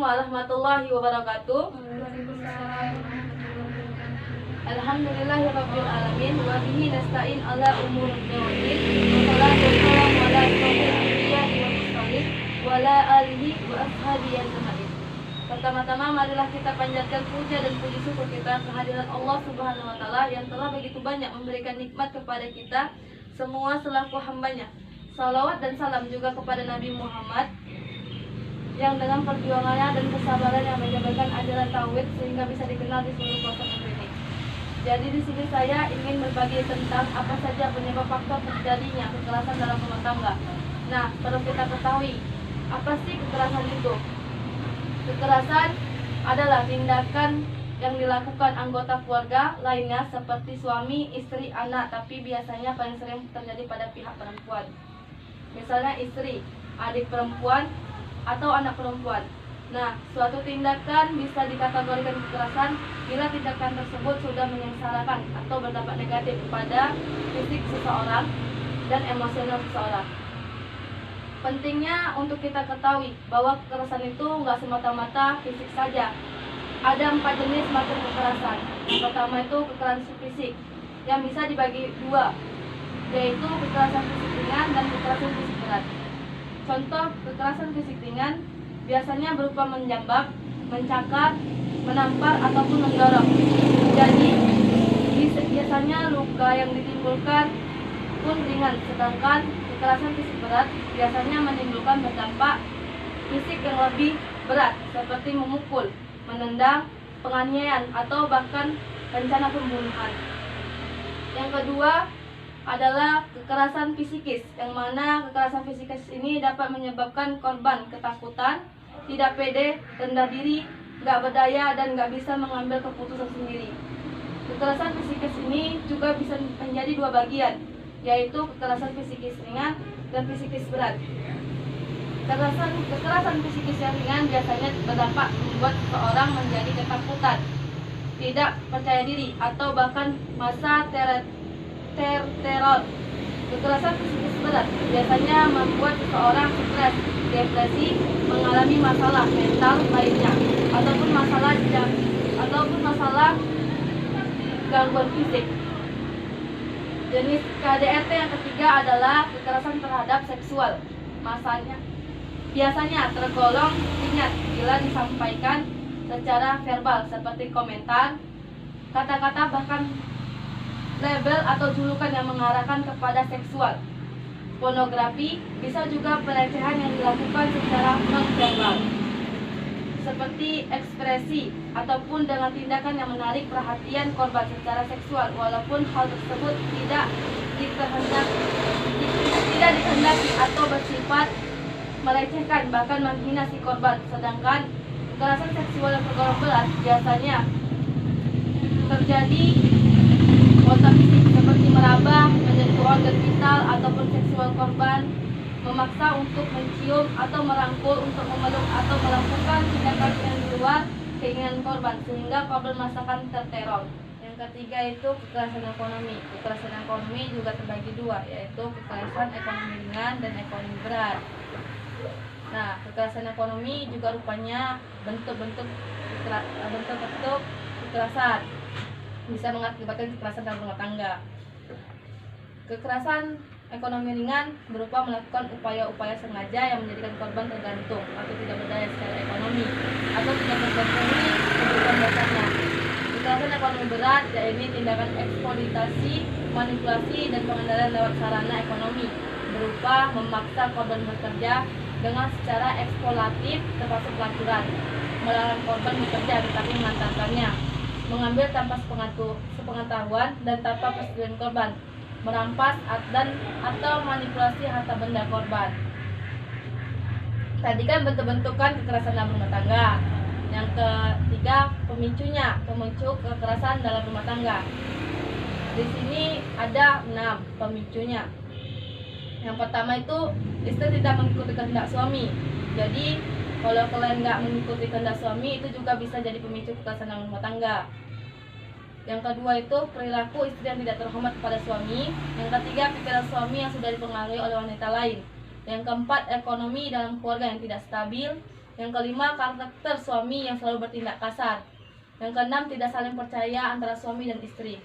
warahmatullahi wabarakatuh. Alhamdulillahirabbil alamin wa bihi nasta'in ala umurid din. Wassalatu wassalamu ala asyrofil anbiya'i wal mursalin wa ala alihi wa ashabihi ajma'in. Pertama-tama marilah kita panjatkan puja dan puji syukur kita kehadiran Allah Subhanahu wa taala yang telah begitu banyak memberikan nikmat kepada kita semua selaku hambanya. Salawat dan salam juga kepada Nabi Muhammad yang dengan perjuangannya dan kesabaran yang menjabarkan ajaran tauhid sehingga bisa dikenal di seluruh pelosok negeri ini. Jadi di sini saya ingin berbagi tentang apa saja penyebab faktor terjadinya kekerasan dalam rumah tangga. Nah, perlu kita ketahui apa sih kekerasan itu? Kekerasan adalah tindakan yang dilakukan anggota keluarga lainnya seperti suami, istri, anak, tapi biasanya paling sering terjadi pada pihak perempuan. Misalnya istri, adik perempuan, atau anak perempuan. Nah, suatu tindakan bisa dikategorikan kekerasan bila tindakan tersebut sudah menyengsarakan atau berdampak negatif pada fisik seseorang dan emosional seseorang. Pentingnya untuk kita ketahui bahwa kekerasan itu nggak semata-mata fisik saja. Ada 4 jenis macam kekerasan. Yang pertama itu kekerasan fisik yang bisa dibagi 2, yaitu kekerasan fisik ringan dan kekerasan fisik berat. Contoh kekerasan fisik ringan biasanya berupa menjambak, mencakar, menampar ataupun mendorong. Jadi biasanya luka yang ditimbulkan pun ringan, sedangkan kekerasan fisik berat biasanya menimbulkan berdampak fisik yang lebih berat seperti memukul, menendang, penganiayaan atau bahkan rencana pembunuhan. Yang kedua adalah kekerasan psikis, yang mana kekerasan psikis ini dapat menyebabkan korban ketakutan, tidak pede, rendah diri, nggak berdaya, dan nggak bisa mengambil keputusan sendiri. Kekerasan psikis ini juga bisa menjadi 2 bagian, yaitu kekerasan psikis ringan dan psikis berat. Kekerasan psikis yang ringan biasanya berdampak membuat seseorang menjadi ketakutan, tidak percaya diri, atau bahkan masa teror. Kekerasan psikis berat biasanya membuat seseorang stres, depresi, mengalami masalah mental lainnya, ataupun masalah gangguan fisik. Jenis KDRT yang ketiga adalah kekerasan terhadap seksual. Biasanya tergolong ringan bila disampaikan secara verbal seperti komentar, kata-kata, bahkan label atau julukan yang mengarahkan kepada seksual. Pornografi bisa juga pelecehan yang dilakukan secara non-verbal, seperti ekspresi ataupun dengan tindakan yang menarik perhatian korban secara seksual, walaupun hal tersebut tidak dikehendaki atau bersifat melecehkan bahkan menghina si korban. Sedangkan kekerasan seksual yang tergolong berat biasanya terjadi kontak fisik seperti meraba, menyentuh organ vital ataupun seksual korban, memaksa untuk mencium atau merangkul, untuk memeluk atau melakukan tindakan yang di luar keinginan korban sehingga korban merasakan terteror. Yang ketiga itu kekerasan ekonomi. Kekerasan ekonomi juga terbagi 2, yaitu kekerasan ekonomi ringan dan ekonomi berat. Nah, kekerasan ekonomi juga rupanya bentuk-bentuk kekerasan bisa mengakibatkan kekerasan dalam rumah tangga. Kekerasan ekonomi ringan berupa melakukan upaya-upaya sengaja yang menjadikan korban tergantung atau tidak berdaya secara ekonomi atau tidak memenuhi kebutuhan dasarnya. Kekerasan ekonomi berat yaitu tindakan eksploitasi, manipulasi, dan pengendalian lewat sarana ekonomi berupa memaksa korban bekerja dengan secara eksploitatif termasuk pelacuran, melarang korban bekerja tetapi mengantarkannya, mengambil tanpa sepengetahuan dan tanpa persetujuan korban, merampas atau manipulasi harta benda korban. Tadi kan bentuk-bentukan kekerasan dalam rumah tangga. Yang ketiga, pemicu kekerasan dalam rumah tangga. Di sini ada 6 pemicunya. Yang pertama itu istri tidak mengikuti kehendak suami. Jadi kalau kalian nggak mengikuti kehendak suami, itu juga bisa jadi pemicu kekerasan dalam rumah tangga. Yang kedua itu perilaku istri yang tidak terhormat kepada suami. Yang ketiga, pikiran suami yang sudah dipengaruhi oleh wanita lain. Yang keempat, ekonomi dalam keluarga yang tidak stabil. Yang kelima, karakter suami yang selalu bertindak kasar. Yang keenam, tidak saling percaya antara suami dan istri.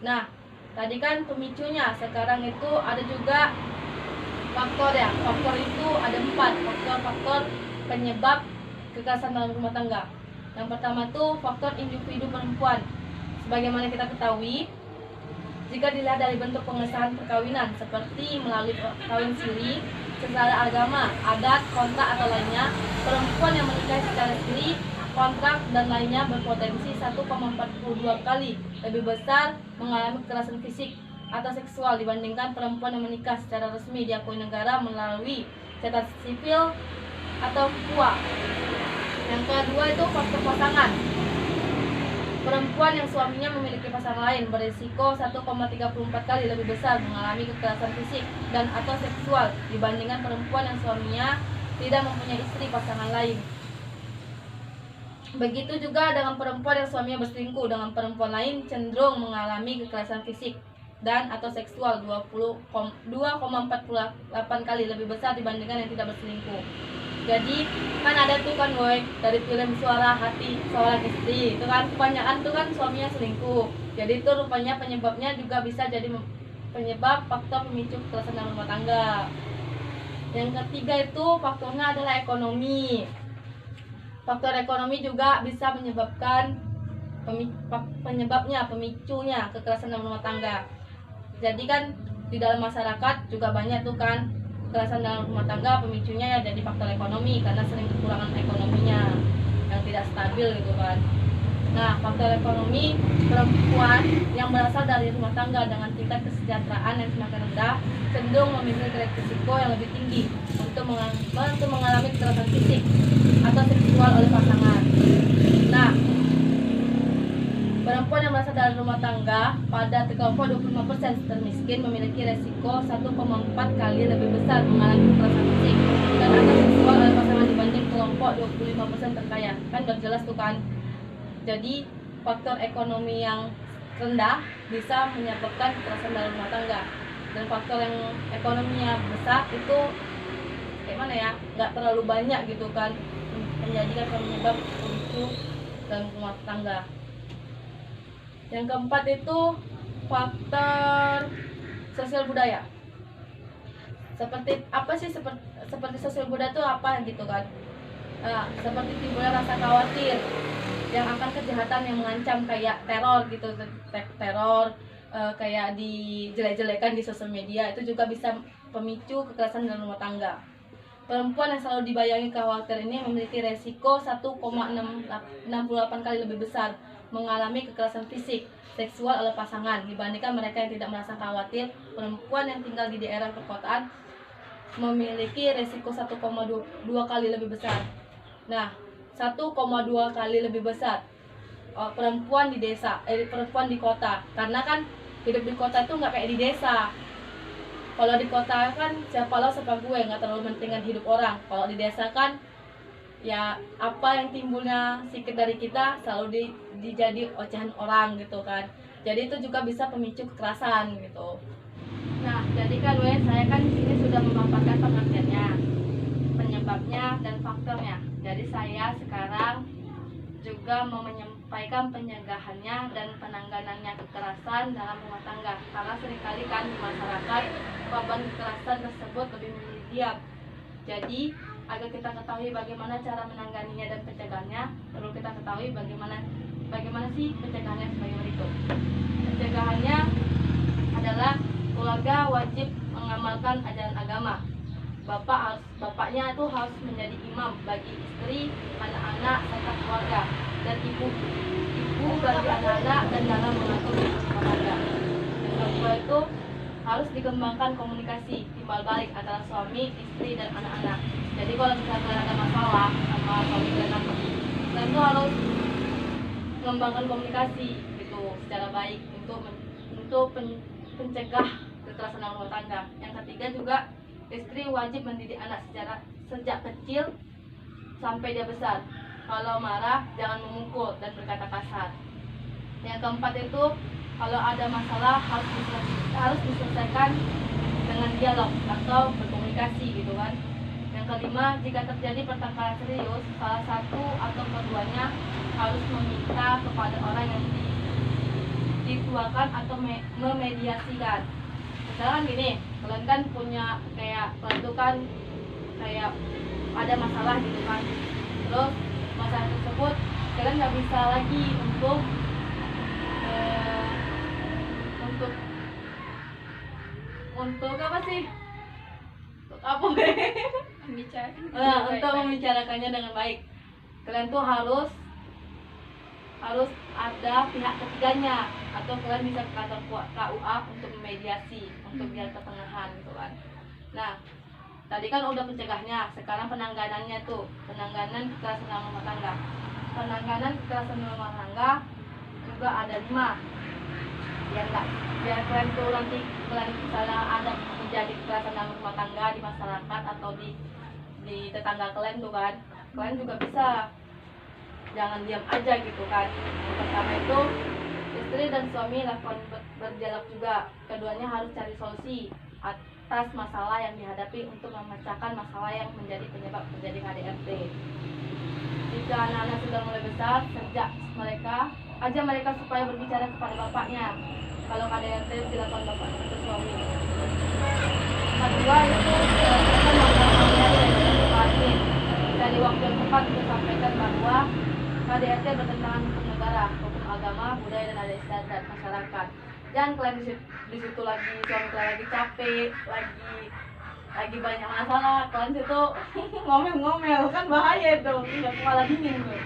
Nah, tadi kan pemicunya, sekarang itu ada juga faktor ya. Faktor itu ada 4 faktor penyebab kekerasan dalam rumah tangga. Yang pertama tuh faktor individu perempuan. Sebagaimana kita ketahui, jika dilihat dari bentuk pengesahan perkawinan seperti melalui kawin siri, secara agama, adat, kontrak atau lainnya, perempuan yang menikah secara siri, kontrak dan lainnya berpotensi 1,42 kali lebih besar mengalami kekerasan fisik atau seksual dibandingkan perempuan yang menikah secara resmi diakui negara melalui catatan sipil atau KUA. Yang kedua itu faktor pasangan. Perempuan yang suaminya memiliki pasangan lain berisiko 1,34 kali lebih besar mengalami kekerasan fisik dan atau seksual dibandingkan perempuan yang suaminya tidak mempunyai istri pasangan lain. Begitu juga dengan perempuan yang suaminya berselingkuh dengan perempuan lain cenderung mengalami kekerasan fisik dan atau seksual 2,48 kali lebih besar dibandingkan yang tidak berselingkuh. Jadi kan ada tuh kan woy dari film Suara Hati Seorang Istri, itu kan kebanyakan tuh kan suaminya selingkuh. Jadi itu rupanya penyebabnya juga bisa jadi penyebab faktor pemicu kekerasan dalam rumah tangga. Yang ketiga itu faktornya adalah ekonomi. Faktor ekonomi juga bisa menyebabkan pemicunya kekerasan dalam rumah tangga. Jadi kan di dalam masyarakat juga banyak tuh kan kekerasan dalam rumah tangga, pemicunya ya jadi faktor ekonomi karena sering kekurangan ekonominya yang tidak stabil gitu kan. Nah, faktor ekonomi, perempuan yang berasal dari rumah tangga dengan tingkat kesejahteraan yang semakin rendah cenderung memiliki risiko yang lebih tinggi untuk mengalami kekerasan fisik atau seksual oleh pasangan. Nah, perempuan yang berasal dari rumah tangga pada kelompok 25% termiskin memiliki resiko 1,4 kali lebih besar mengalami kekerasan fisik dan atau seksual oleh pasangan dibanding kelompok 25% terkaya. Kan udah jelas tuh kan. Jadi faktor ekonomi yang rendah bisa menyebabkan kekerasan dalam rumah tangga, dan faktor yang ekonominya besar itu kayak mana ya, nggak terlalu banyak gitu kan menjadikan penyebab pemicu dalam rumah tangga. Yang keempat itu faktor sosial budaya. Seperti apa sih seperti sosial budaya itu apa gitu kan? Seperti timbulnya rasa khawatir yang akan kejahatan yang mengancam kayak teror gitu, teror kayak dijelek-jelekan di sosial media, itu juga bisa pemicu kekerasan dalam rumah tangga. Perempuan yang selalu dibayangi kekhawatiran ini memiliki resiko 1,68 kali lebih besar mengalami kekerasan fisik, seksual oleh pasangan dibandingkan mereka yang tidak merasa khawatir. Perempuan yang tinggal di daerah perkotaan memiliki resiko 1,2 kali lebih besar. Nah, 1,2 kali lebih besar perempuan di desa, perempuan di kota, karena kan hidup di kota itu nggak kayak di desa. Kalau di kota kan siapa lo siapa gue, nggak terlalu mentingkan hidup orang. Kalau di desa kan ya apa yang timbulnya sedikit dari kita selalu dijadi ocehan orang gitu kan. Jadi itu juga bisa pemicu kekerasan gitu. Nah, jadi kan saya kan di sini sudah memaparkan pengertiannya, penyebabnya dan faktornya. Jadi saya sekarang juga mau menyampaikan pencegahannya dan penanganannya kekerasan dalam rumah tangga. Karena seringkali kan di masyarakat korban kekerasan tersebut lebih memilih diam. Jadi agar kita ketahui bagaimana cara menanganinya dan pencegahannya, perlu kita ketahui bagaimana sih pencegahannya sebagai berikut. Pencegahannya adalah keluarga wajib mengamalkan ajaran agama. Bapaknya itu harus menjadi imam bagi istri, anak-anak, serta keluarga, dan ibu bagi anak-anak dan dalam mengatur keluarga. Yang kedua itu harus dikembangkan komunikasi timbal balik antara suami, istri, dan anak-anak. Jadi kalau misalnya ada masalah sama suami dan anak, kita itu harus mengembangkan komunikasi gitu secara baik untuk pencegah kekerasan dalam rumah tangga. Yang ketiga juga istri wajib mendidik anak sejak kecil sampai dia besar. Kalau marah jangan memukul dan berkata kasar. Yang keempat itu kalau ada masalah harus diselesaikan dengan dialog atau berkomunikasi gitu kan. Yang kelima, jika terjadi pertengkaran serius, salah satu atau keduanya harus meminta kepada orang yang dituakan atau memediasikan. Misalkan gini, kalian kan punya kayak kalian tuh kan kayak ada masalah gitu kan, terus masalah tersebut kalian nggak bisa lagi untuk apa sih, untuk apa untuk membicarakannya dengan baik. Kalian tuh harus ada pihak ketiganya, atau kalian bisa ke kantor KUA untuk memediasi, untuk biar ketengahan gitu kan. Nah, tadi kan udah pencegahnya, sekarang penanganannya tuh, penanganan kekerasan dalam rumah tangga. Penanganan kekerasan dalam rumah tangga juga ada 5. Biar kalian tuh nanti kalian misalnya ada terjadi kekerasan dalam rumah tangga di masyarakat atau di tetangga kalian tuh kan, kalian juga bisa, jangan diam aja gitu kan. Yang pertama itu istri dan suami lakukan berdialog juga, keduanya harus cari solusi atas masalah yang dihadapi untuk memecahkan masalah yang menjadi penyebab terjadi KDRT. Jika anak-anak sudah mulai besar, sejak mereka supaya berbicara kepada bapaknya kalau KDRT dilakukan bapak atau suami. Kedua itu menyelesaikan masalah KDRT. Dari waktu yang tepat untuk sampaikan bahwa KDRT bertentangan hukum negara, hukum agama, budaya dan adat istiadat masyarakat. Jangan kalian di situ lagi suami kalian lagi capek, lagi banyak masalah, kalian situ ngomel-ngomel, kan bahaya itu, nggak kepala dingin tuh.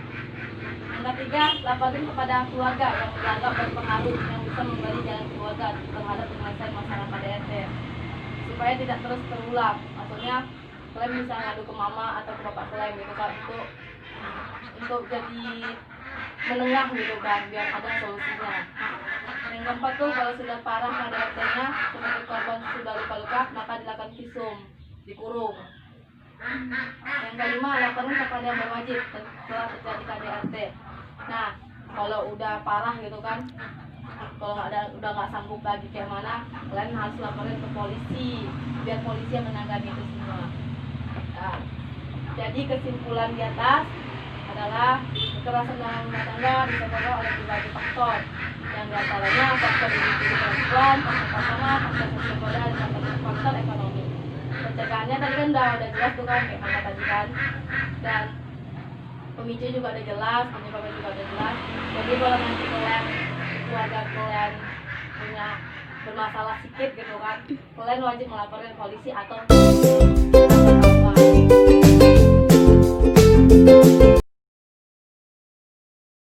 Yang ketiga, laporin kepada keluarga yang dianggap berpengaruh yang bisa memberi jalan keluarga terhadap penyelesaian masalah KDRT supaya tidak terus terulang. Maksudnya kalian bisa ngadu ke mama atau ke bapak kalian gitu kan, untuk jadi menengah gitu kan, biar ada solusinya. Yang keempat tuh, kalau sudah parah KDRT-nya seperti korban sudah luka-luka, maka dilakukan visum, dikurung. Yang kelima, laporan kepada yang berwajib setelah terjadi KDRT. Nah, kalau udah parah gitu kan, kalau udah nggak sanggup lagi kayak mana, kalian harus laporin ke polisi biar polisi yang menangani itu semua. Nah, jadi kesimpulan di atas adalah kekerasan dalam rumah tangga disebabkan oleh berbagai faktor, yang diantaranya faktor individu perempuan, faktor pasangan, faktor sosial dan faktor ekonomi. Pencegahannya tadi kan udah jelas tuh kan, kayak mana tadi kan, dan pemicu juga udah jelas, penyebabnya juga udah jelas. Jadi kalau nanti keluarga kalian punya bermasalah sedikit gitu kan, kalian wajib melaporkan polisi atau